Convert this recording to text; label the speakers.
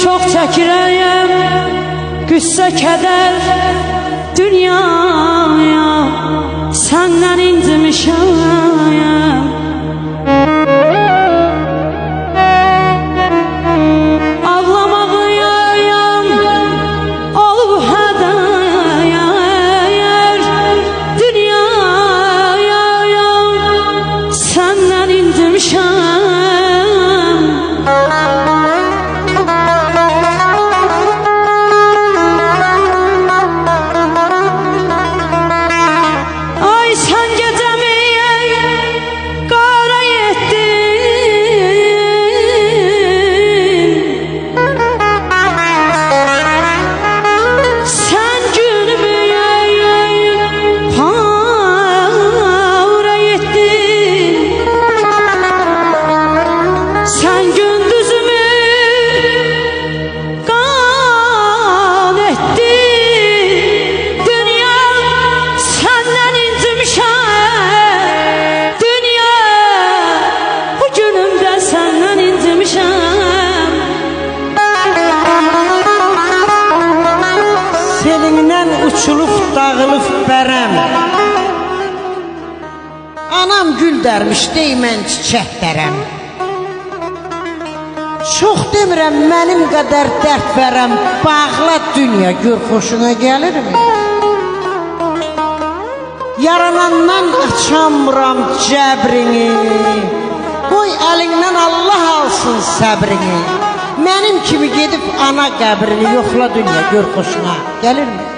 Speaker 1: çok çəkirəyəm qüssə kədər dünyaya, səndən incimişəm. Ağlamağıyam olub hədəyər dünyaya, səndən incimişəm.
Speaker 2: Selindən uçulub dağılıb bərəm, anam gül dərmiş dey mən çiçək dərəm. Çox demirəm mənim qədər dərd verəm, bağla dünya gör xoşuna gəlirmi? Yaranandan açamıram cəbrini, qoy əlindən Allah alsın səbrini. Mənim kimi gedib ana qəbrini yoxla dünya gör xoşuna gəlirmi?